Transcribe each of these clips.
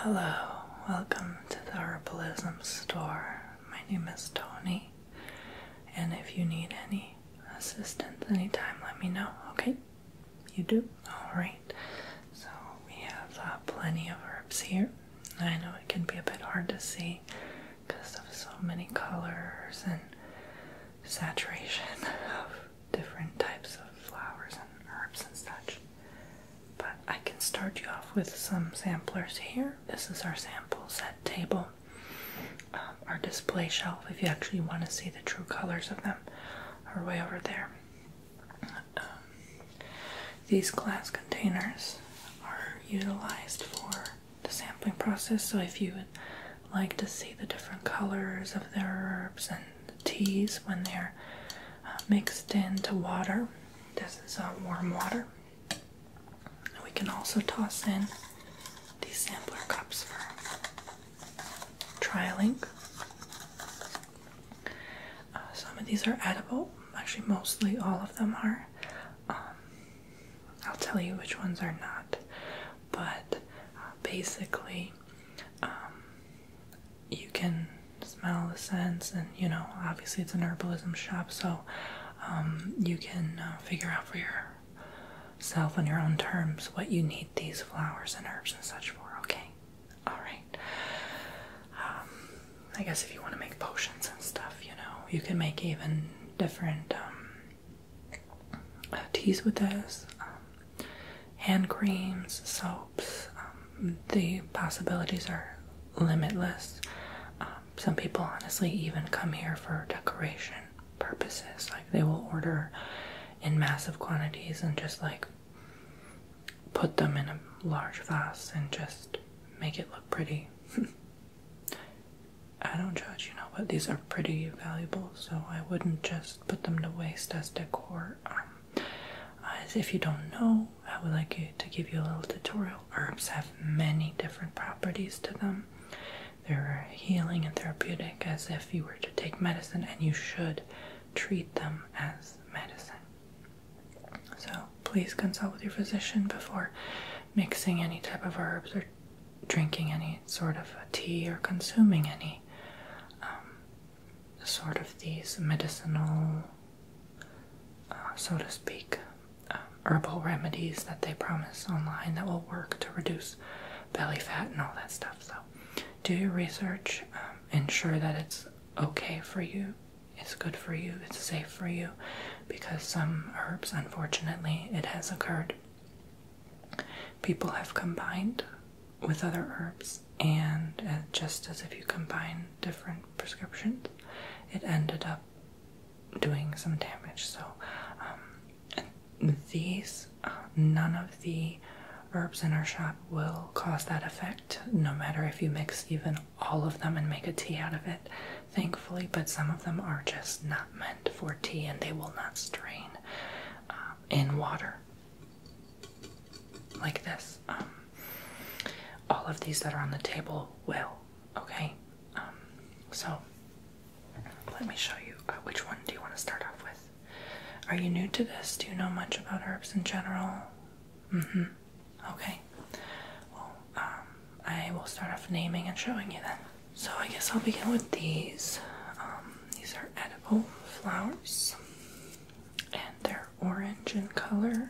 Hello, welcome to the Herbalism store. My name is Tony, and if you need any assistance anytime, let me know, okay? You do? Alright. So we have plenty of herbs here. I know it can be a bit hard to see because of so many colors and saturation of different types of flowers and herbs and such. But I can start you off with some samplers here. This is our sample set table. Our display shelf, if you actually want to see the true colors of them, are way over there. These glass containers are utilized for the sampling process, so if you would like to see the different colors of the herbs and the teas when they're mixed into water, this is warm water. We can also toss in these sampler cups for trialing. Some of these are edible. Actually, mostly all of them are. I'll tell you which ones are not. But basically, you can smell the scents, and obviously it's an herbalism shop, so you can figure out for yourself on your own terms what you need these flowers and herbs and such for, okay? Alright. I guess if you want to make potions and stuff, you can make even different teas with this, hand creams, soaps. The possibilities are limitless. Some people honestly even come here for decoration purposes. Like, they will order in massive quantities and just put them in a large vase and just make it look pretty. I don't judge, but these are pretty valuable, so I wouldn't just put them to waste as decor. As if you don't know, I would like to give you a little tutorial. Herbs have many different properties to them. They're healing and therapeutic, as if you were to take medicine, and you should treat them as medicine. So please consult with your physician before mixing any type of herbs or drinking any sort of a tea or consuming any sort of these medicinal, so to speak, herbal remedies that they promise online that will work to reduce belly fat and all that stuff. So do your research, ensure that it's okay for you, it's good for you, it's safe for you, because some herbs, unfortunately, it has occurred. People have combined with other herbs, and just as if you combine different prescriptions, it ended up doing some damage. So these, none of the herbs in our shop will cause that effect, no matter if you mix even all of them and make a tea out of it, thankfully. But some of them are just not meant for tea, and they will not strain in water like this. All of these that are on the table will, okay? So let me show you. Which one do you want to start off with? Are you new to this? Do you know much about herbs in general? Okay. Well, I will start off naming and showing you then. So I guess I'll begin with these. These are edible flowers, and they're orange in color.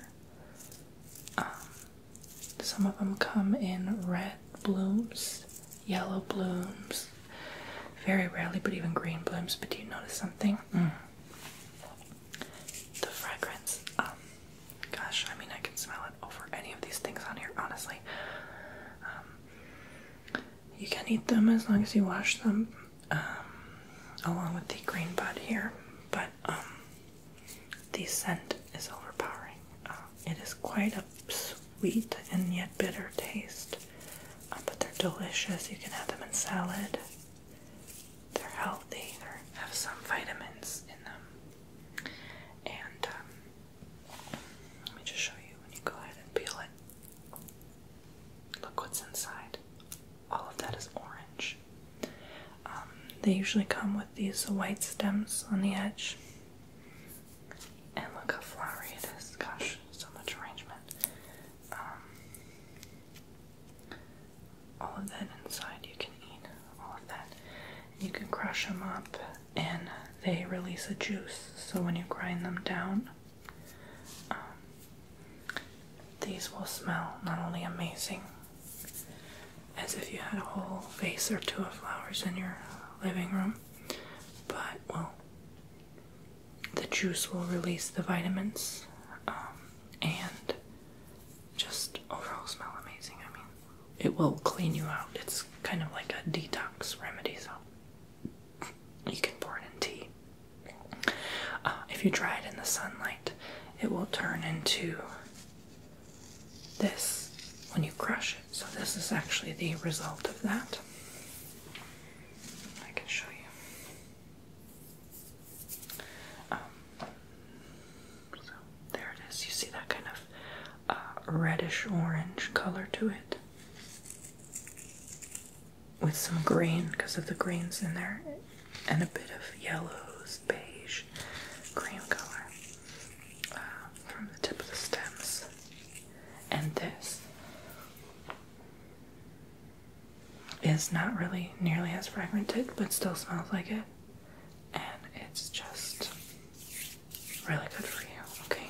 Some of them come in red blooms, yellow blooms, very rarely, but even green blooms. But do you notice something? The fragrance. Gosh, I mean, I can smell it over any of these things on here, honestly. You can eat them as long as you wash them, along with the green bud here. But the scent is overpowering. It is quite a sweet and yet bitter taste, but they're delicious. You can have them in salad. They're healthy. They have some vitamins in them. And let me just show you when you go ahead and peel it. Look what's inside. All of that is orange. They usually come with these white stems on the edge. And look how flowery it is. Gosh, so much arrangement. all of that inside. You can eat all of that. You can crush them up and they release a juice. So when you grind them down, these will smell not only amazing, as if you had a whole vase or two of flowers in your living room, but, well, the juice will release the vitamins, and just overall smell amazing. I mean, it will clean you out. It's kind of like a detox remedy, so you can pour it in tea. If you dry it in the sunlight, it will turn into this when you crush it. So this is actually the result of that. I can show you. So there it is. You see that kind of reddish orange color to it, with some green because of the greens in there, and a bit of yellows, beige, cream color from the tip of the stems. And this is not really nearly as fragmented, but still smells like it. And it's just really good for you, okay?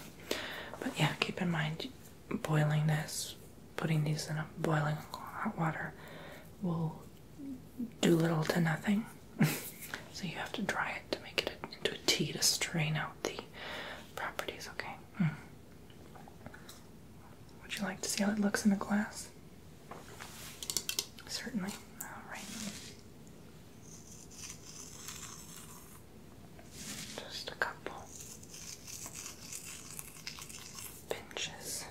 But yeah, keep in mind, boiling this, putting these in a boiling hot water will do little to nothing. So you have to dry it to make it into a tea to strain out the properties, okay? Would you like to see how it looks in a glass? Certainly. Alright. Just a couple pinches.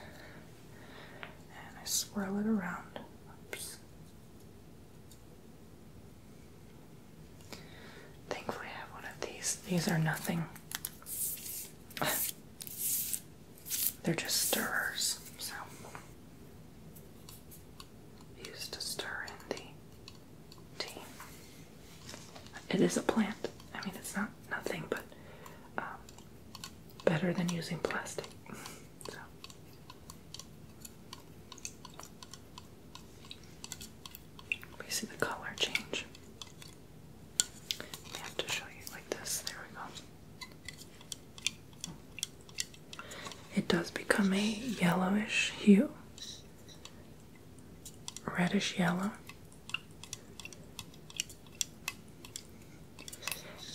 And I swirl it around. Oops. Thankfully I have one of these. These are nothing. They're just stirrers. So used to stir in the tea. It is a plant. I mean, it's not nothing, but better than using plastic. So we see the color change. I have to show you like this. There we go. It does become a yellowish hue. Reddish yellow.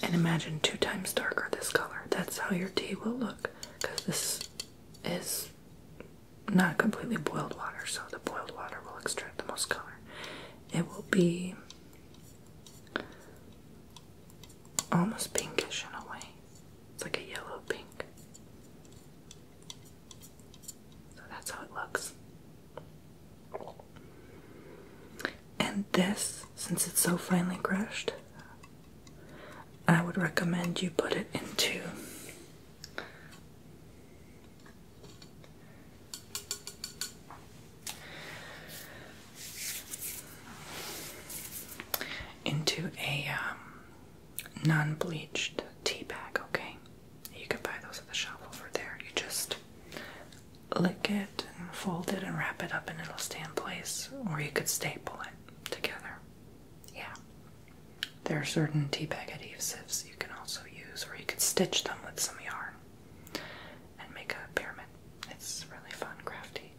And imagine 2 times darker this color. That's how your tea will look, because this is not completely boiled water, so the boiled water will extract the most color. It will be almost pinkish in a way. It's like a yellow pink. So that's how it looks. And this, since it's so finely crushed, I would recommend you put it into a non-bleached tea bag, okay? You can buy those at the shop over there. You just lick it and fold it and wrap it up and it'll stay in place, or you could staple it together. Yeah. There are certain tea bag adhesives you can also use, or you could stitch them with some yarn and make a pyramid. It's really fun, crafty.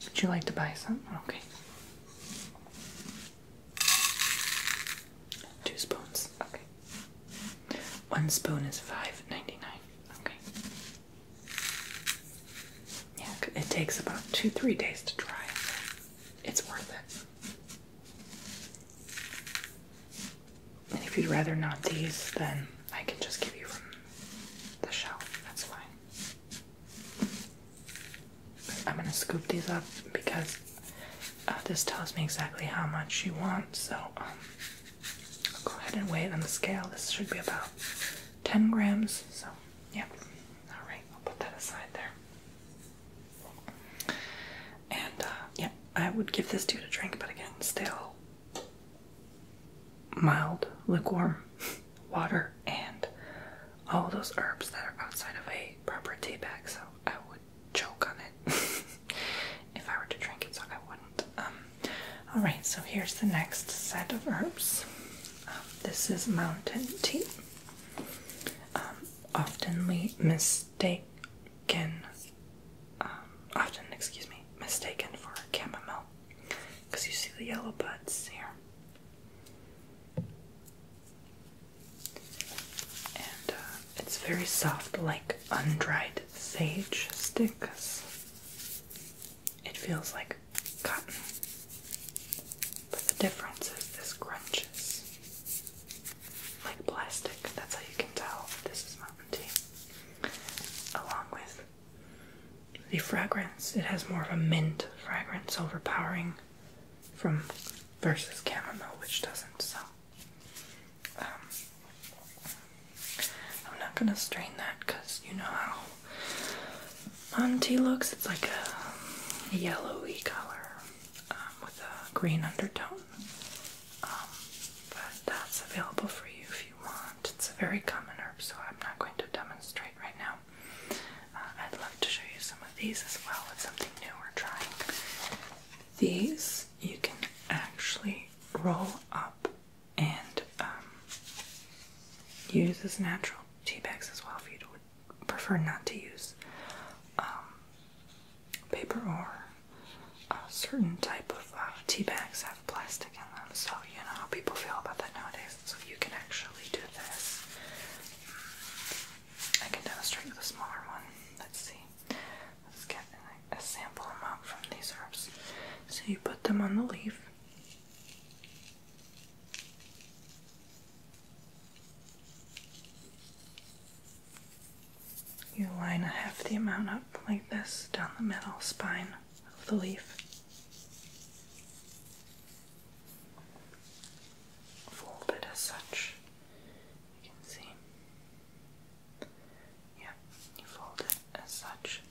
Would you like to buy some? Okay. 2 spoons. Okay. 1 spoon is $5.99. Okay. Yeah, it takes about 2-3 days to dry. It's worth it. And if you'd rather not these, then I can just give you from the shelf. That's fine. But I'm going to scoop these up because this tells me exactly how much you want. So I'll go ahead and weigh it on the scale. This should be about 10 grams. So, yeah. Alright, I'll put that aside there. And, yeah, I would give this to you to drink, but again, still mild, lukewarm water and all those herbs that are outside of a proper tea bag, so I would choke on it if I were to drink it, so I wouldn't. Alright, so here's the next set of herbs. This is mountain tea. Mistaken for chamomile, because you see the yellow buds here. And it's very soft, like undried sage sticks. It feels like cotton, but the difference is this crunches like plastic. That's how you can tell this is mountain tea. Along with the fragrance, it has more of a mint fragrance, overpowering from versus chamomile, which doesn't. So I'm not gonna strain that because you know how mountain tea looks. It's like a yellowy color with a green undertone. But that's available for you if you want. It's a very common herb, so I'm not going to demonstrate right now. I'd love to show you some of these as well. It's something new we're trying. These you can actually roll up and use as natural tea bags as well if you would prefer not to use paper, or a certain type of tea bags have plastic in them, so you know how people feel about that nowadays. So you can actually do this. I can demonstrate with a smaller one. Let's see. Let's get a sample amount from these herbs. So you put them on the leaf. You line a half the amount up like this down the middle spine of the leaf. Fold it as such. You can see. Yeah, you fold it as such.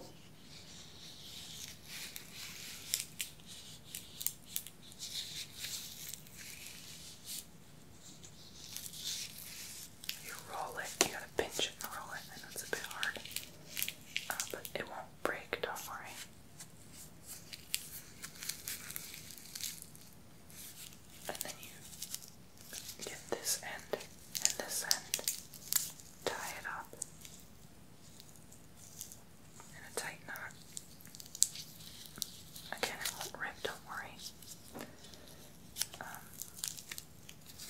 You roll it. You gotta pinch it and roll it. I know it's a bit hard. But it won't break, don't worry. And then you get this end and this end, tie it up in a tight knot. Again, it won't rip, don't worry.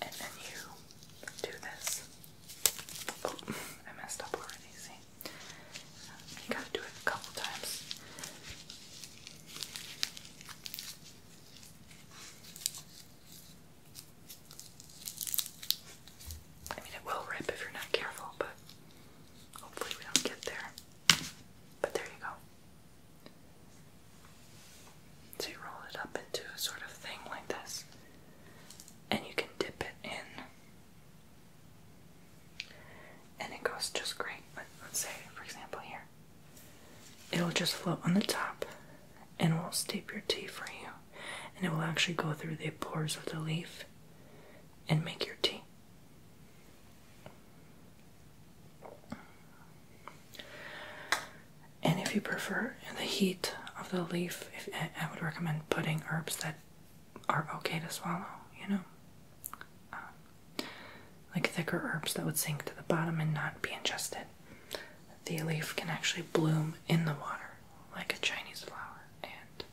And then you do this. Oh, I messed up already, see? You gotta do it a couple times. I mean, it will rip if you're not careful, but hopefully we don't get there. But there you go. So you roll it up into a sort of thing like this, and you can dip it in, and it goes just great. Let's say, for example, here. It'll just float on the top, and will steep your tea for you, and it will actually go through the pores of the leaf and make your tea. And if you prefer the heat of the leaf, I would recommend putting herbs that are okay to swallow, you know, like thicker herbs that would sink to the bottom and not be ingested. The leaf can actually bloom in the water like a Chinese flower, and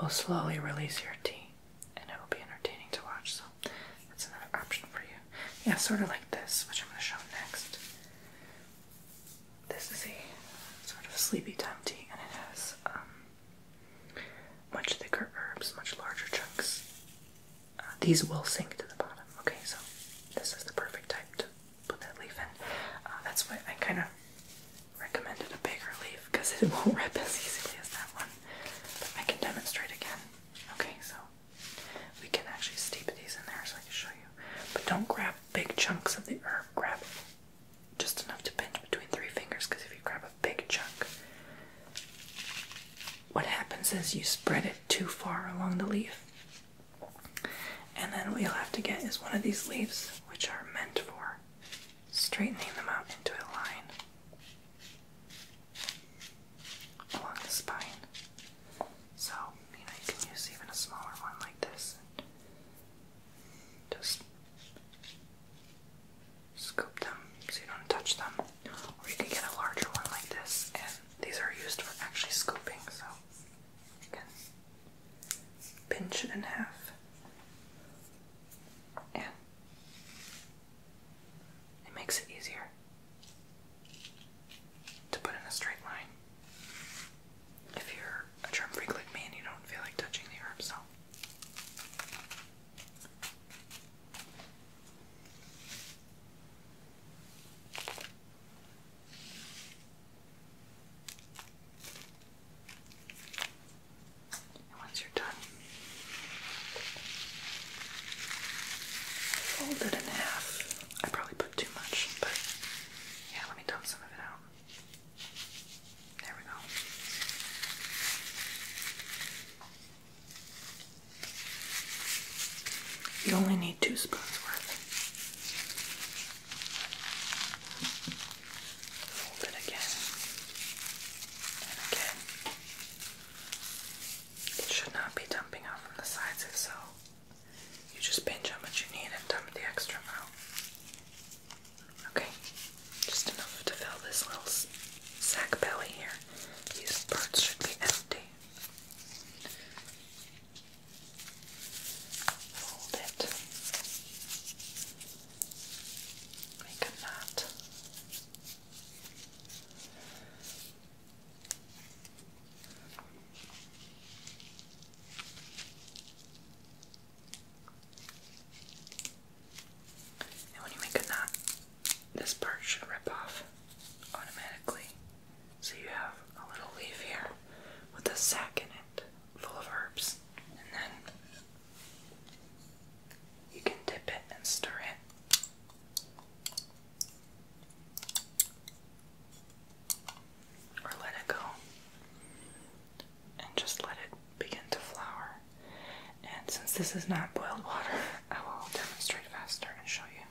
will slowly release your tea, and it'll be entertaining to watch. So that's another option for you. Yeah, sort of like this, which I'm going to show next. This is a sort of sleepy time tea, and it has much thicker herbs, much larger chunks. These will sink to the bottom. Okay, so this is the perfect type to put that leaf in. That's why I kind of recommended a bigger leaf, because it won't rip as easily as that one. But I can demonstrate again. Okay, so we can actually steep these in there so I can show you. But don't grab big chunks of the herb. Grab just enough to pinch between 3 fingers, because if you grab a big chunk, what happens is you spread it too far along the leaf. And then what you'll have to get is one of these leaves, which are meant for straightening them out into a line along the spine. So, you know, you it in half. And it makes it easier to put in a straight line. If you're a germ freak like me and you don't feel like touching the herbs, so. And once you're done, fold it in half. I probably put too much, but yeah, let me dump some of it out. There we go. You only need 2 spoons worth. Fold it again and again. It should not be dumping out from the sides. If so, you just pinch how much you need and dump the extra amount. Okay, just enough to fill this little sack belly here. These parts should be empty. Fold it. Make a knot. And when you make a knot, this part should rip off automatically. So you have a little leaf here with a sack in it full of herbs. And then you can dip it and stir it. Or let it go. And just let it begin to flower. And since this is not boiled water, I will demonstrate faster and show you.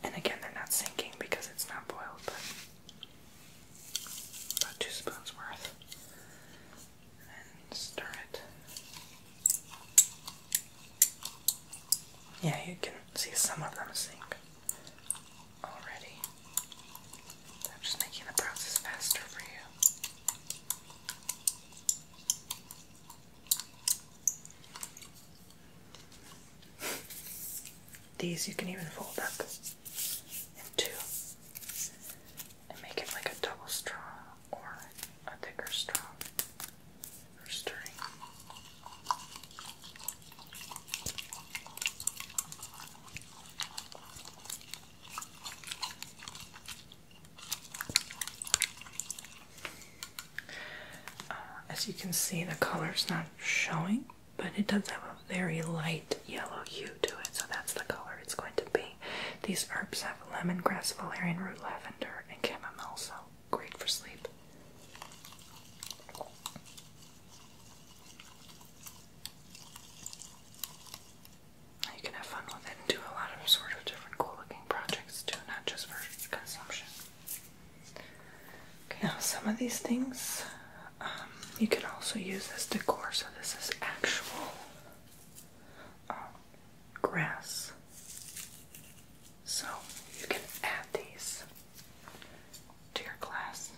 And again, they're not sinking because it's not boiled, but about 2 spoons worth. And stir it. Yeah, you can see some of them sink already. I'm just making the process faster for you. These you can even fold up in 2 and make it like a double straw or a thicker straw for stirring. As you can see, the color's not showing, but it does have a very light yellow hue to it, so that's the color it's going to be. These herbs have lemongrass, valerian root, lavender, and chamomile, so great for sleep. You can have fun with it and do a lot of sort of different cool looking projects too, not just for consumption. Okay, now some of these things you can also use as decor, so this is actual grass. So you can add these to your glass.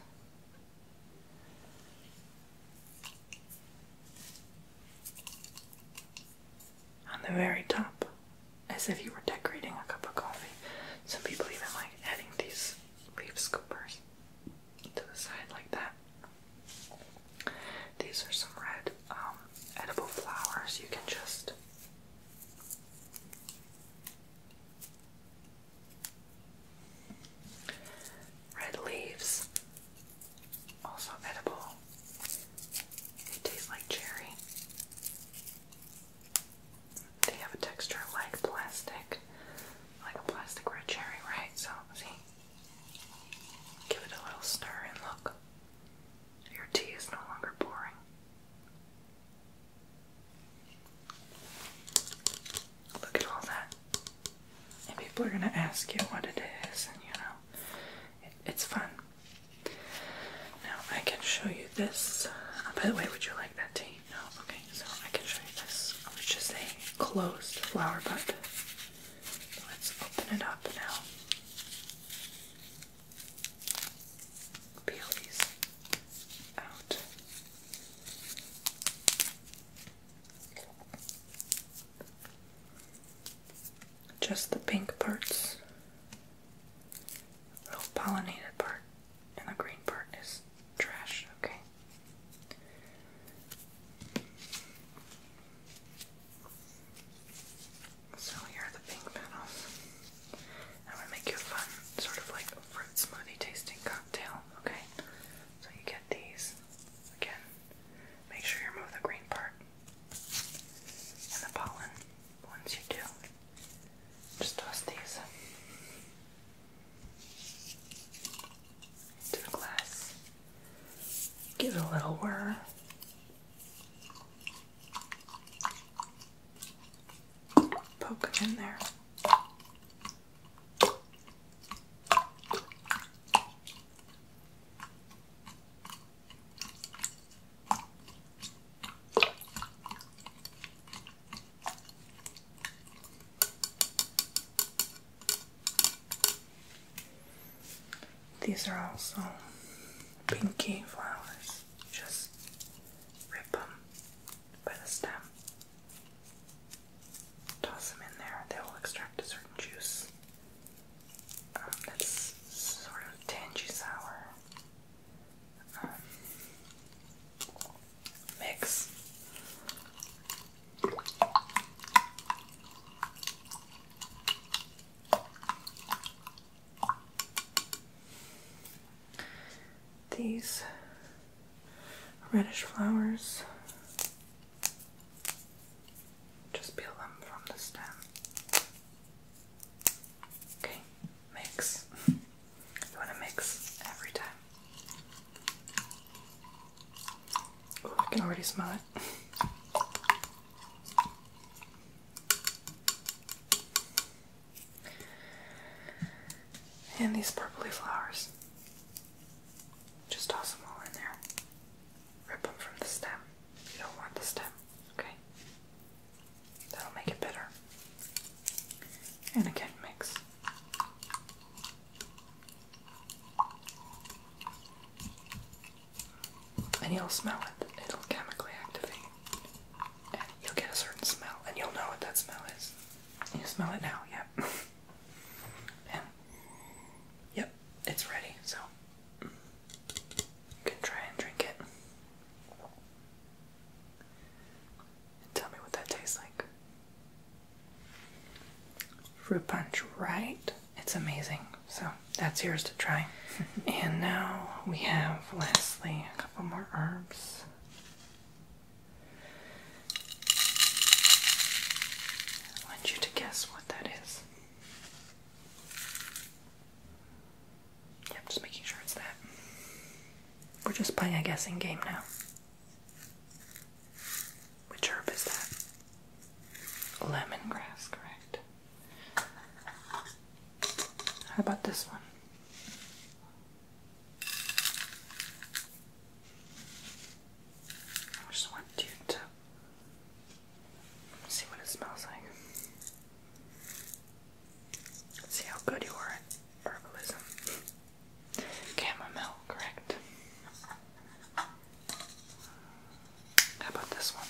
On the very top, as if you were decorating a cup of coffee. Some people even like adding these leaf scoopers to the side like that. These are some red edible flowers. You can just red leaves, also edible. They taste like cherry. They have a texture like plastic, like a plastic red cherry, right? So, see? Give it a little stir and look. Your tea is no longer boring. Look at all that. And people are going to ask you what it is, and you know, it's fun. Now, I can show you this. By the way, would you like that tea? No? Okay, so I can show you this, which is a closed flower bud. Let's open it up now. Peel these out. just the pink parts. The little pollinated part and the green part is trash, okay? So here are the pink petals. I'm gonna make you a fun, sort of like a fruit smoothie tasting cocktail, okay? So you get these. Again, make sure you remove the green part and the pollen. Once you do, just toss these into the glass. Give it a little whir. Poke it in there. These are also pinky flowers. Just rip them by the stem. Toss them in there. They will extract a certain juice that's sort of tangy sour. Mix. These reddish flowers, just peel them from the stem. Okay, mix. You want to mix every time. Oh, I can already smell it. And these purpley flowers. Just toss them all in there. Rip them from the stem. You don't want the stem, okay? That'll make it bitter. And again, mix. And you'll smell it. It'll chemically activate. And you'll get a certain smell. And you'll know what that smell is. You smell it now, yep. And, yep, it's ready, so you can try and drink it. And tell me what that tastes like. Fruit punch, right? It's amazing. So that's yours to try. And now we have, lastly, a couple more herbs. I want you to guess what that is. Yep, just making sure it's that. We're just playing a guessing game now. Which herb is that? Lemongrass, correct. How about this one? I just want you to see what it smells like. Let's see how good you are at herbalism. Chamomile, correct. How about this one?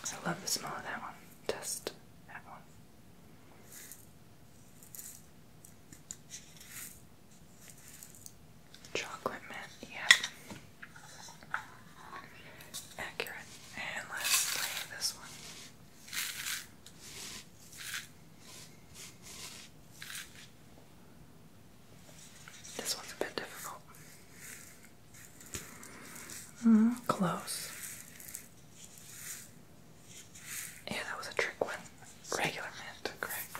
I love the smell of that one. Test that one. Chocolate mint, yeah. Accurate. And lastly, this one. This one's a bit difficult. Close. Yeah, that was a trick one. Regular mint, correct.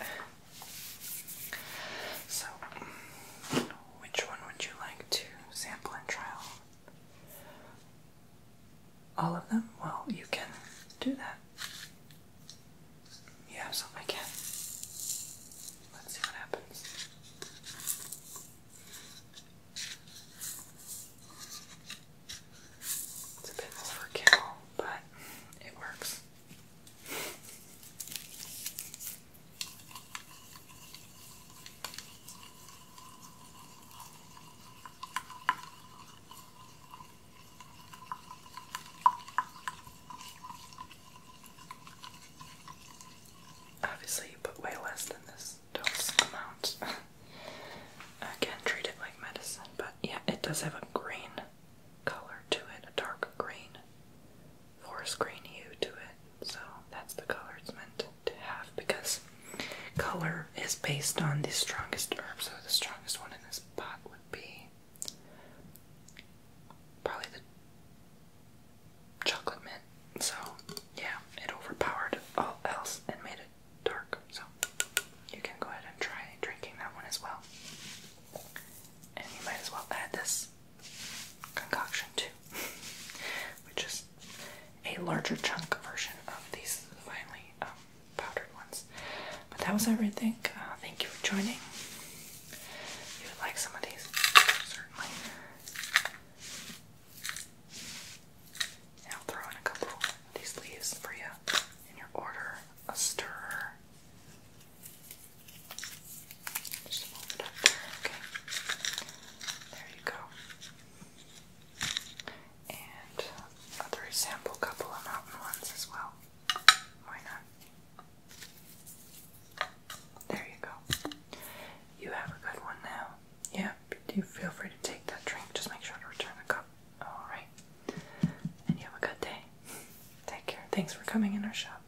So, which one would you like to sample and try all of them? Well, you can do that. You absolutely can. Let's see what happens. It's a bit overkill, but it works. does have a green color to it, a dark green, forest green hue to it. So that's the color it's meant to have, because color is based on the strongest herb. So the strongest one in this pot would be probably the chocolate mint. So yeah, it overpowered all else and made it dark. So you can go ahead and try drinking that one as well. And you might as well add this concoction too, which is a larger chunk version of these finely powdered ones. But that was everything. Thank you for joining. You would like some of these? Certainly. And I'll throw in a couple of these leaves for you in your order. A stirrer. Just hold it up there, okay. There you go. And other sample couple of mountain ones as well. Why not? There you go. You have a good one now. Yeah, do feel free to take that drink. Just make sure to return the cup. Alright. And you have a good day. Take care. Thanks for coming in our shop.